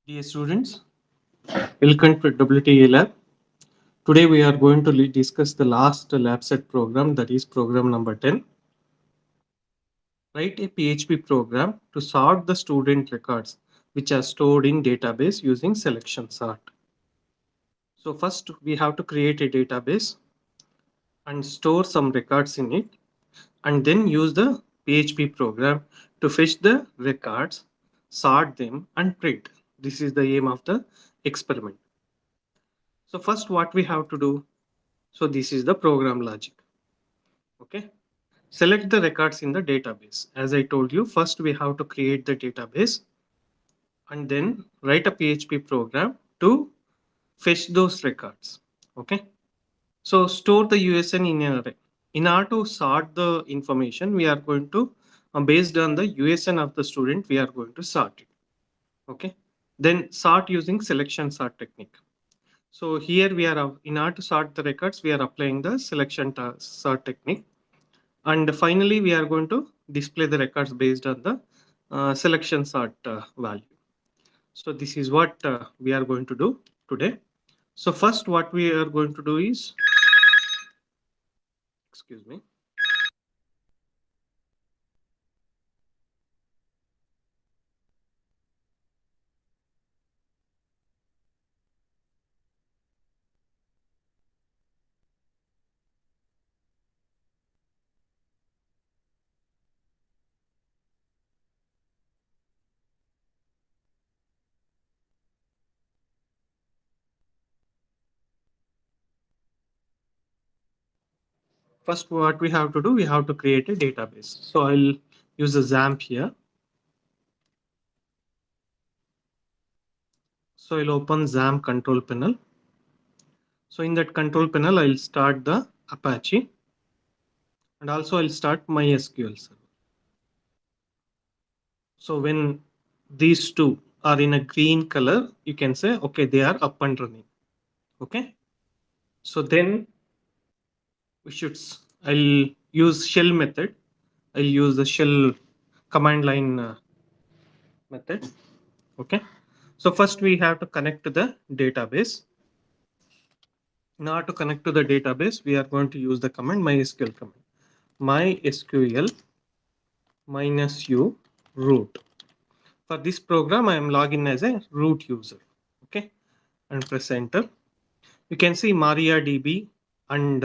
Dear students, welcome to WTA lab. Today we are going to discuss the last lab set program, that is program number 10. Write a PHP program to sort the student records which are stored in database using selection sort. So first we have to create a database and store some records in it, and then use the PHP program to fetch the records, sort them and print. This is the aim of the experiment. So first what we have to do, so this is the program logic. Okay, select the records in the database. As I told you, first we have to create the database and then write a PHP program to fetch those records. Okay, so store the USN in an array. In order to sort the information, we are going to based on the USN of the student, we are going to sort it. Okay, then sort using selection sort technique. So here we are, in order to sort the records, we are applying the selection sort technique. And finally, we are going to display the records based on the selection sort value. So this is what we are going to do today. So first what we are going to do is, excuse me. First what we have to do, we have to create a database. So I'll use a XAMPP here. So I'll open XAMPP control panel. So in that control panel, I'll start the Apache and also I'll start MySQL server. So when these two are in a green color, you can say, okay, they are up and running. Okay. So then we should, I'll use shell method. I'll use the shell command line method. Okay. So first we have to connect to the database. In order to connect to the database, we are going to use the command MySQL command. MySQL -u root. For this program, I am logging as a root user. Okay, and press enter. You can see MariaDB and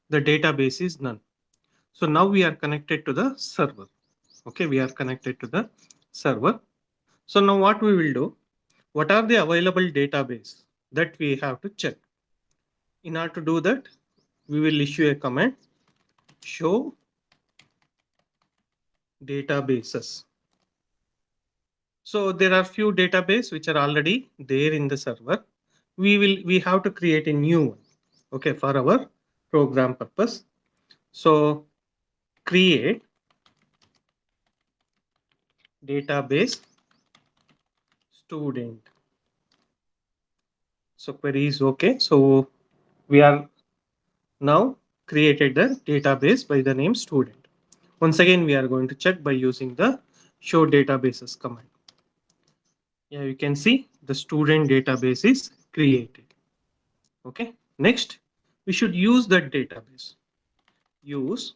the database is none. So now we are connected to the server. Okay, we are connected to the server. So now what we will do, what are the available database that we have to check? In order to do that, we will issue a command show databases. So there are few database which are already there in the server. We have to create a new one. Okay, for our program purpose. So create database student. So query is okay. So we are now created the database by the name student. Once again, we are going to check by using the show databases command. Yeah, you can see the student database is created. Okay, next we should use that database. Use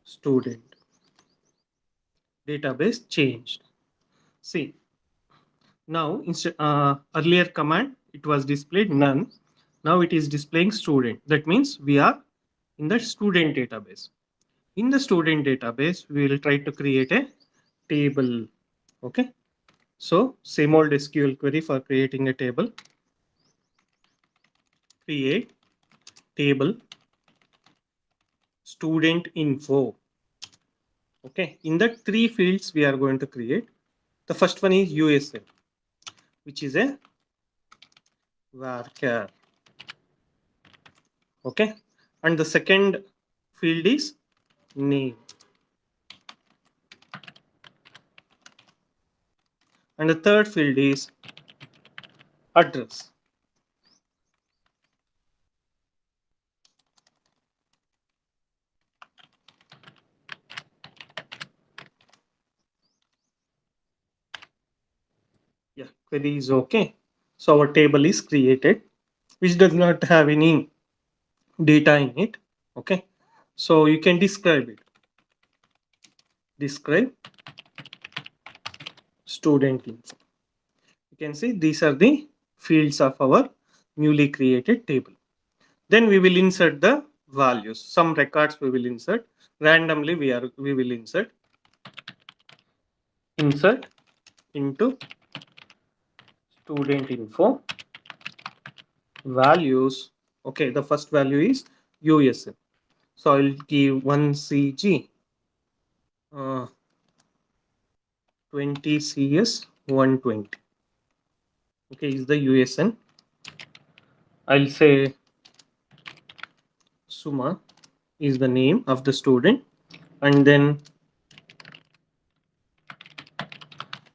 student database changed. See, now instead earlier command it was displayed none. Now it is displaying student. That means we are in the student database. In the student database, we will try to create a table. Okay. So same old SQL query for creating a table. Create table student info. Okay. In the three fields we are going to create. The first one is USN, which is a varchar. Okay, and the second field is name, and the third field is address. Yeah, query is okay. So our table is created, which does not have any data in it. Okay. So you can describe it. Describe student info. You can see these are the fields of our newly created table. Then we will insert the values. Some records we will insert randomly. We will insert into student info values. Okay, the first value is USM. So I'll give 1 CG, 20 CS 120. Okay, is the USN. I'll say Suma is the name of the student, and then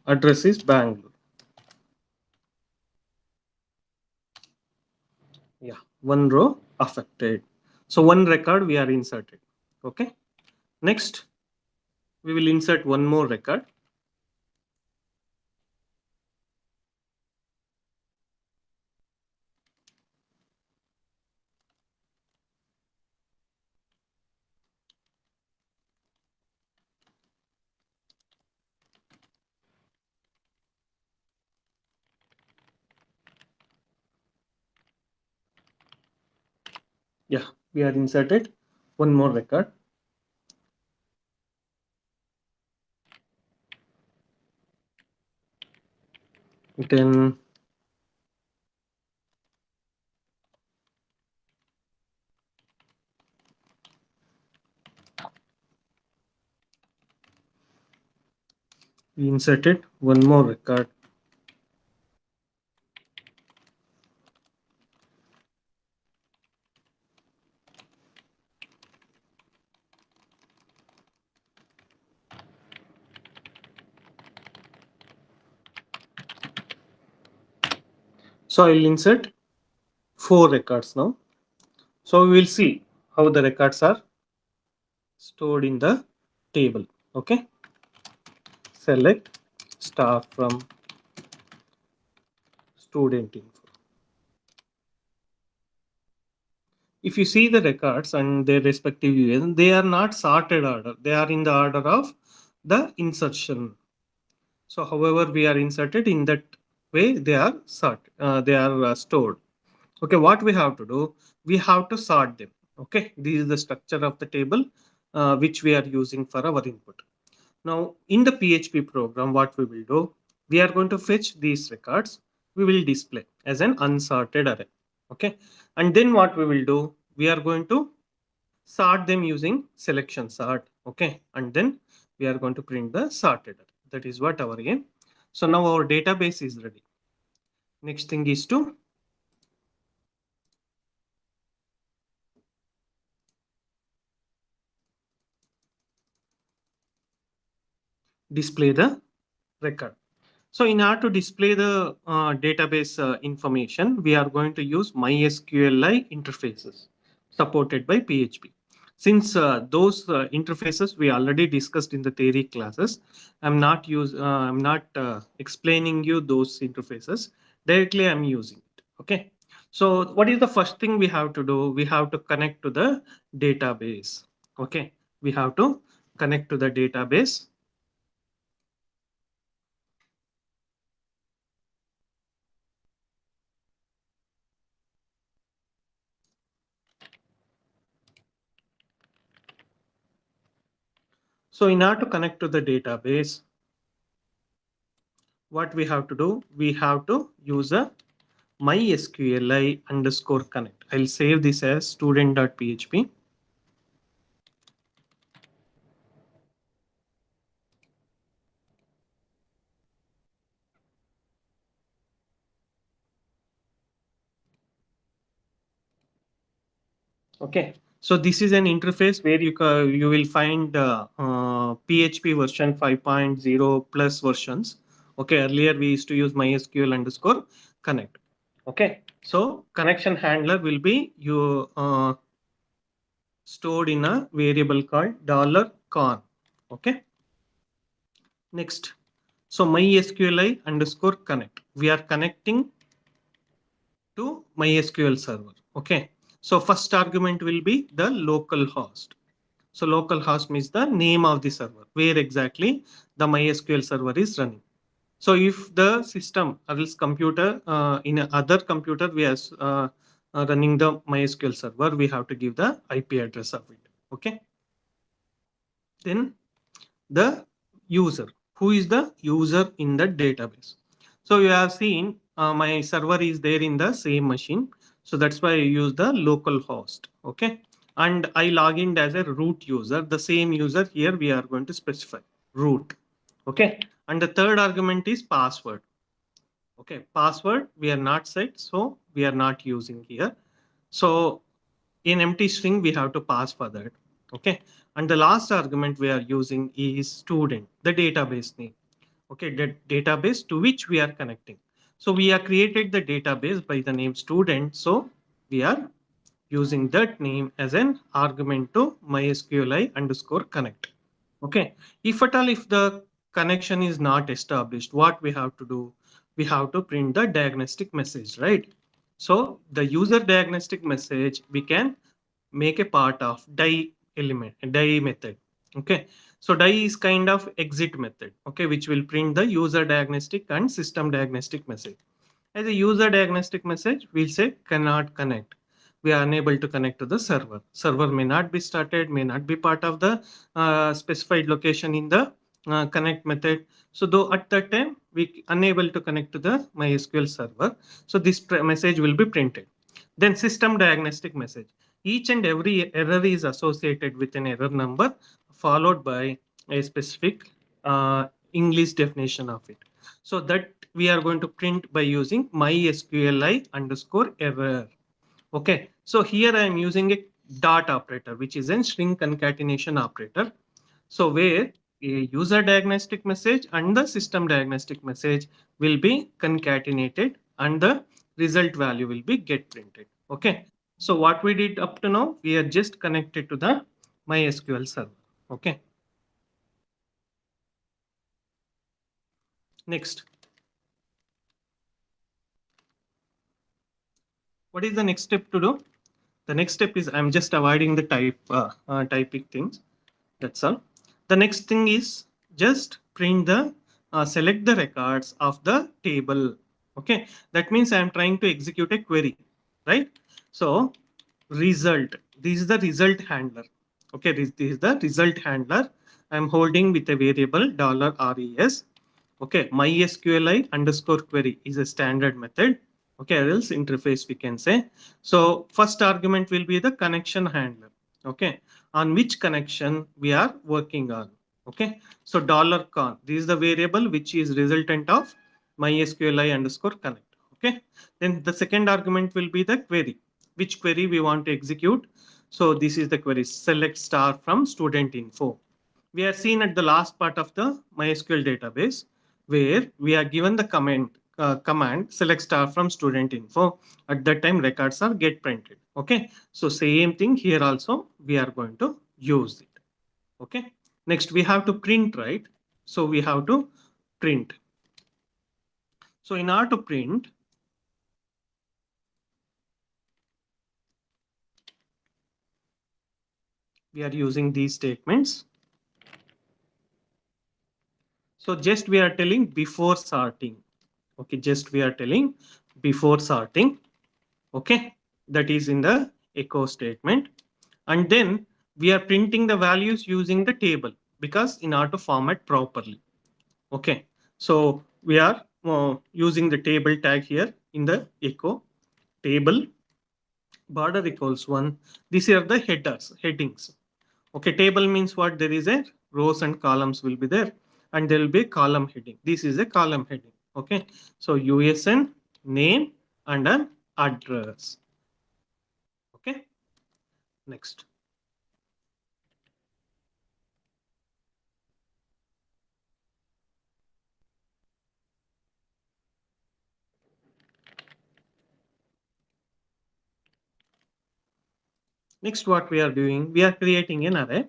address is Bangalore. Yeah, one row affected. So one record we are inserted. Okay. Next, we will insert one more record. Yeah, we are inserted one more record. Then we inserted one more record. So I will insert 4 records now. So we will see how the records are stored in the table. Okay. Select star from student info. If you see the records and their respective URL, they are not sorted order. They are in the order of the insertion. So however we are inserted in that way, they are sorted. They are stored. Okay, what we have to do, we have to sort them. Okay, this is the structure of the table which we are using for our input. Now in the PHP program, what we will do, we are going to fetch these records. We will display as an unsorted array. Okay, and then what we will do, we are going to sort them using selection sort. Okay, and then we are going to print the sorted array. That is what our aim. So now our database is ready. Next thing is to display the record. So in order to display the database information, we are going to use MySQLi interfaces supported by PHP. Since those interfaces we already discussed in the theory classes, I'm not explaining you those interfaces directly. I'm using it. Okay. So what is the first thing we have to do? We have to connect to the database. Okay. We have to connect to the database. So in order to connect to the database, what we have to do, we have to use a mysqli underscore connect. I'll save this as student.php. Okay. So this is an interface where you will find PHP version 5.0 plus versions. Okay. Earlier we used to use mysql underscore connect. Okay. So connection handler will be stored in a variable called $con. Okay. Next, So MySQLi underscore connect. We are connecting to MySQL server. Okay. So first argument will be the local host. So local host means the name of the server, where exactly the MySQL server is running. So if the system or else computer in a other computer we are running the MySQL server, we have to give the IP address of it. Okay. Then the user, who is the user in the database. So you have seen my server is there in the same machine. So that's why I use the local host. Okay. And I log in as a root user. The same user here we are going to specify root. Okay. And the third argument is password. Okay. Password we are not set. So we are not using here. So in empty string we have to pass for that. Okay. And the last argument we are using is student, the database name. Okay, the database to which we are connecting. So we have created the database by the name student. So we are using that name as an argument to mysqli underscore connect. Okay. If at all, if the connection is not established, what we have to do? We have to print the diagnostic message, right? So the user diagnostic message we can make a part of die method. Okay. So die is kind of exit method. Okay, which will print the user diagnostic and system diagnostic message. As a user diagnostic message, we'll say cannot connect. We are unable to connect to the server. Server may not be started, may not be part of the specified location in the connect method. So though at that time we unable to connect to the MySQL server. So this message will be printed. Then system diagnostic message. Each and every error is associated with an error number followed by a specific English definition of it. So that we are going to print by using mysqli underscore error. Okay. So here I am using a dot operator, which is a string concatenation operator. So where a user diagnostic message and the system diagnostic message will be concatenated and the result value will be get printed. Okay. So what we did up to now, we are just connected to the MySQL server. Okay. Next, what is the next step to do? The next step is I'm just avoiding the typing things. That's all. The next thing is just print the select the records of the table. Okay, that means I'm trying to execute a query, right? So result. This is the result handler. Okay, this is the result handler. I'm holding with a variable $res. Okay, mysqli underscore query is a standard method. Okay, or else interface we can say. So first argument will be the connection handler. Okay, on which connection we are working on. Okay, so $con, this is the variable which is resultant of mysqli underscore connect. Okay, then the second argument will be the query, which query we want to execute. So this is the query select star from student info. We are seen at the last part of the MySQL database where we are given the command select star from student info. At that time records are get printed. Okay, so same thing here also we are going to use it. Okay, next we have to print, right? So we have to print. So in order to print, we are using these statements. So just we are telling before sorting. Okay, just we are telling before sorting. Okay, that is in the echo statement. And then we are printing the values using the table because in order to format properly. Okay, so we are using the table tag here in the echo table border equals 1. These are the headings. Okay, table means what? There is a rows and columns will be there and there will be a column heading. This is a column heading. Okay, so USN name and an address. Okay, next. Next, what we are doing, we are creating an array.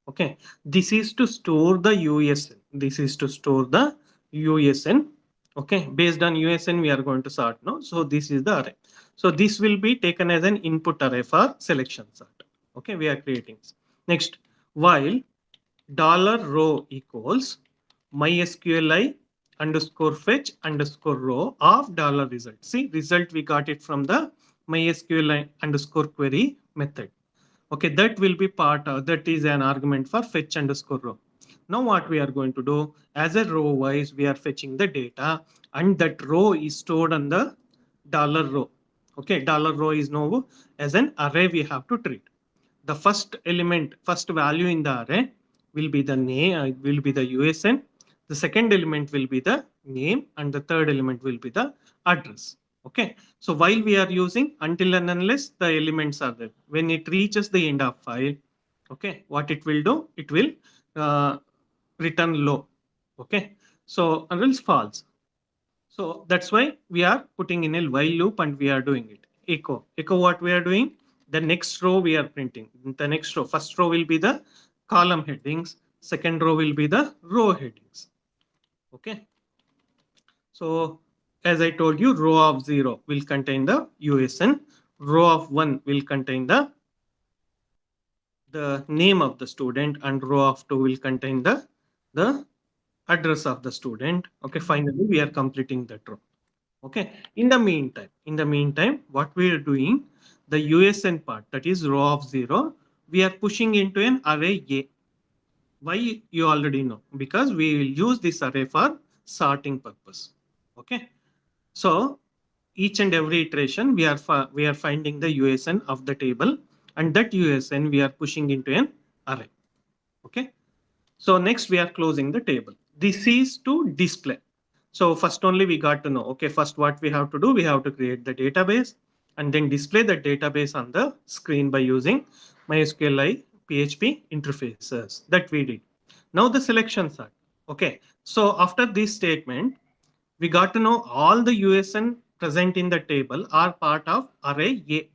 Okay, this is to store the USN. This is to store the USN. Okay, based on USN, we are going to sort now. So this is the array. So this will be taken as an input array for selection sort. Okay, we are creating. Next, while $row equals mysqli underscore fetch underscore row of $result. See, result we got it from the mysqli underscore query method. Okay, that will be part of that is an argument for fetch underscore row. Now what we are going to do, as a row wise, we are fetching the data and that row is stored on the $row. Okay, $row is now as an array we have to treat. The first element, first value in the array will be the name, will be the USN. The second element will be the name and the third element will be the address. Okay, so while we are using until and unless the elements are there, when it reaches the end of file, okay, what it will do, it will uh, return low. Okay, so or else false. So that's why we are putting in a while loop and we are doing it. Echo what we are doing. The next row we are printing. The next row, first row will be the column headings. Second row will be the row headings. Okay. So as I told you, row of 0 will contain the USN. Row of 1 will contain the name of the student and row of 2 will contain the address of the student. Okay, finally we are completing that row. Okay, in the meantime what we are doing, the USN part, that is row of 0, we are pushing into an array A. Why? You already know, because we will use this array for sorting purpose. Okay, so each and every iteration we are finding the USN of the table and that USN we are pushing into an array. Okay, so next we are closing the table. This is to display. So first only we got to know, okay, first what we have to do, we have to create the database and then display the database on the screen by using MySQLi PHP interfaces that we did. Now the selections are, okay. So after this statement, we got to know all the USN present in the table are part of array A,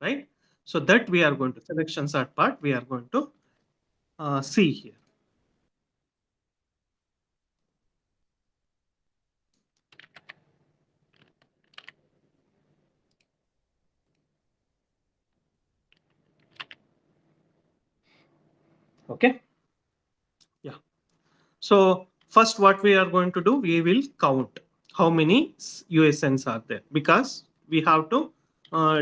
right? So that we are going to, selections are part we are going to see here. Okay. Yeah. So first what we are going to do, we will count how many USNs are there because we have to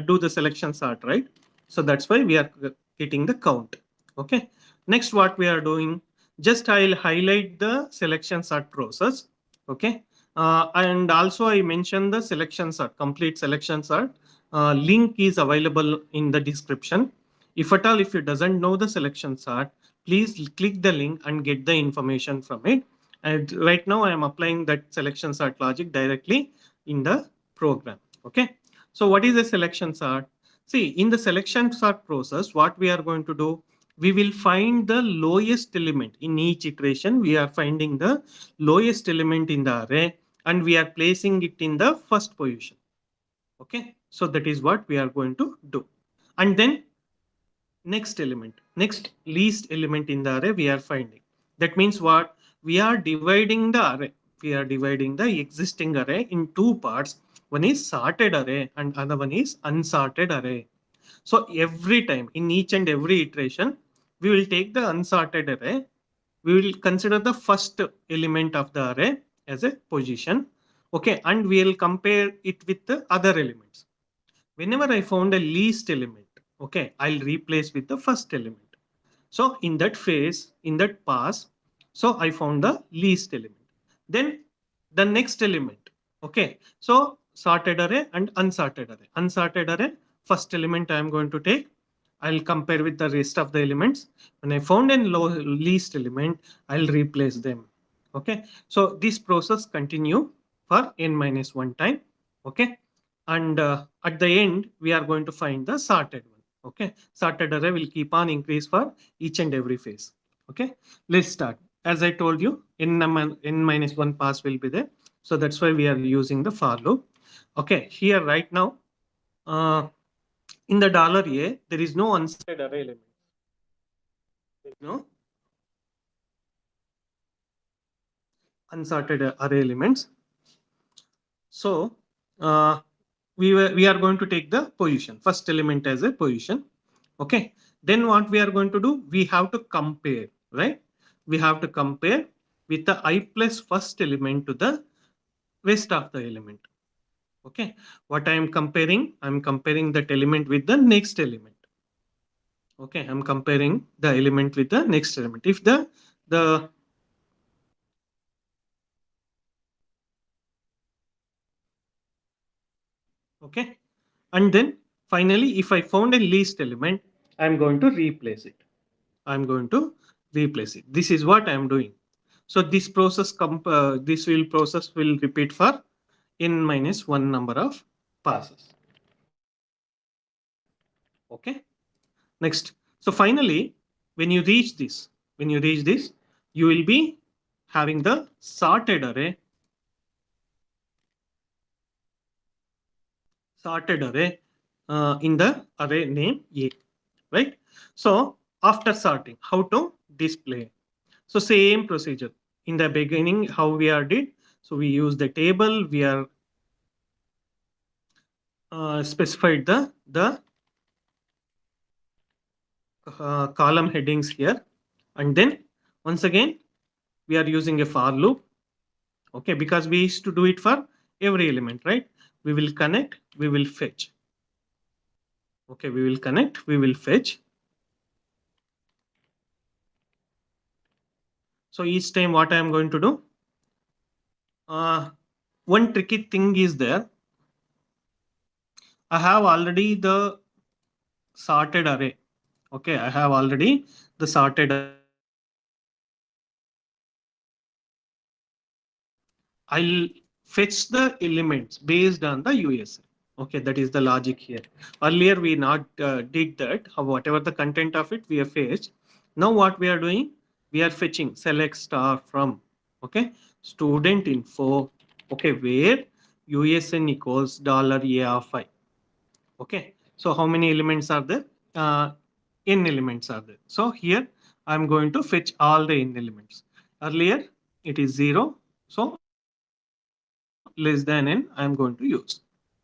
do the selection sort, right? So that's why we are getting the count. Okay. Next, what we are doing, just I'll highlight the selection sort process. Okay. And also I mentioned the selection sort, complete selection sort. Link is available in the description. If at all, if you doesn't know the selection sort, please click the link and get the information from it. And right now I am applying that selection sort logic directly in the program. Okay. So what is a selection sort? See, in the selection sort process, what we are going to do, we will find the lowest element in each iteration. We are finding the lowest element in the array and we are placing it in the first position. Okay. So that is what we are going to do. And then next least element in the array we are finding. That means what? We are dividing the array. We are dividing the existing array in two parts. One is sorted array and other one is unsorted array. So every time in each and every iteration, we will take the unsorted array. We will consider the first element of the array as a position. Okay, and we will compare it with the other elements. Whenever I found a least element, okay, I'll replace with the first element. So in that phase, in that pass, so I found the least element. Then the next element, okay. So sorted array and unsorted array. Unsorted array, first element I am going to take. I'll compare with the rest of the elements. When I found a least element, I'll replace them. Okay. So this process continue for n minus 1 time. Okay. And at the end, we are going to find the sorted one. Okay. Sorted array will keep on increase for each and every phase. Okay. Let's start. As I told you, n minus 1 pass will be there. So that's why we are using the for loop. Okay. Here right now, in the $A, there is no unsorted array element. No. unsorted array elements. So we are going to take the position, first element as a position. Okay, then what we are going to do, we have to compare, right? We have to compare with the I plus first element to the rest of the element. Okay, what I am comparing, I'm comparing that element with the next element. Okay, I'm comparing the element with the next element. If the okay, and then finally if I found a least element, I'm going to replace it. I'm going to replace it. This is what I'm doing. So this this will process will repeat for n minus 1 number of passes. Okay. Next. So finally, when you reach this, you will be having the sorted array in the array name A, right? So after sorting, how to display? So same procedure. In the beginning, how we are did. So we use the table. We are specified the column headings here, and then once again we are using a for loop. Okay, because we used to do it for every element, right? We will connect. We will fetch. Okay, we will connect. We will fetch. So each time, what I am going to do? One tricky thing is there. I have already the sorted array. Okay, I have already the sorted I'll fetch the elements based on the USN. Okay, that is the logic here. Earlier we not did that. Whatever the content of it, we have fetched. Now what we are doing, we are fetching select star from, okay, student info, okay, where USN equals $A of I. Okay, so how many elements are there? N elements are there. So here I'm going to fetch all the N elements. Earlier it is 0. So less than n I am going to use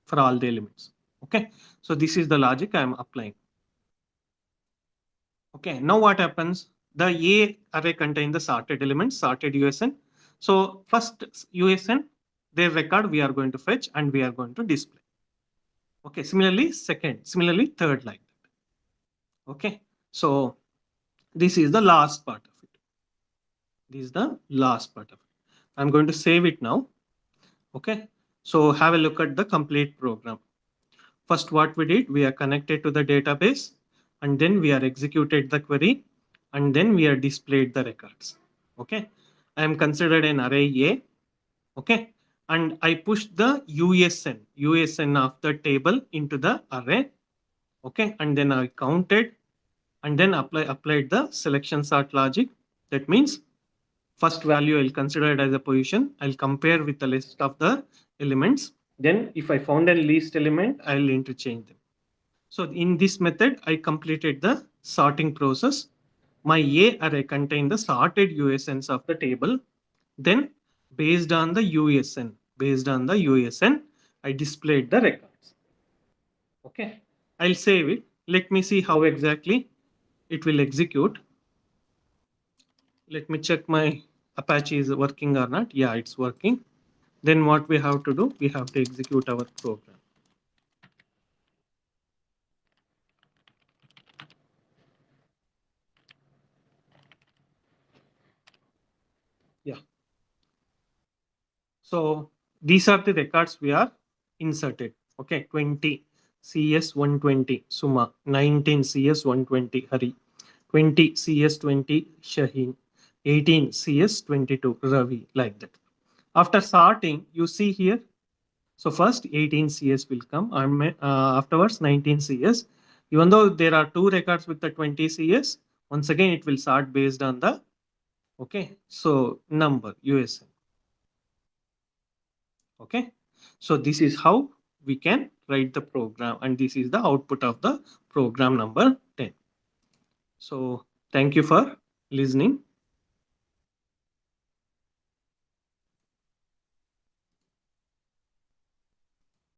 for all the elements. Okay, so this is the logic I am applying. Okay, now what happens? The A array contains the sorted elements, sorted USN. So first USN, their record we are going to fetch and we are going to display. Okay, similarly third line. Okay, so this is the last part of it. This is the last part of it. I'm going to save it now. Okay, so have a look at the complete program. First, what we did, we are connected to the database, and then we are executed the query, and then we are displayed the records. Okay, I am considered an array A. Okay, and I pushed the USN of the table into the array. Okay, and then I counted, and then applied the selection sort logic. That means first value I'll consider it as a position. I'll compare with the list of the elements. Then if I found a least element, I'll interchange them. So in this method, I completed the sorting process. My A array contained the sorted USNs of the table. Then based on the USN, I displayed the records. Okay, I'll save it. Let me see how exactly it will execute. Let me check my Apache is working or not. Yeah, it's working. Then what we have to do, we have to execute our program. Yeah. So these are the records we are inserted. Okay, 20 CS 120 Suma, 19 CS 120 Hari, 20 CS 20 Shaheen, 18 CS 22 Ravi, like that. After sorting, you see here. So first 18 CS will come, and afterwards 19 CS. Even though there are two records with the 20 CS, once again it will sort based on the so number USN. Okay, so this is how we can write the program, and this is the output of the program number 10. So thank you for listening.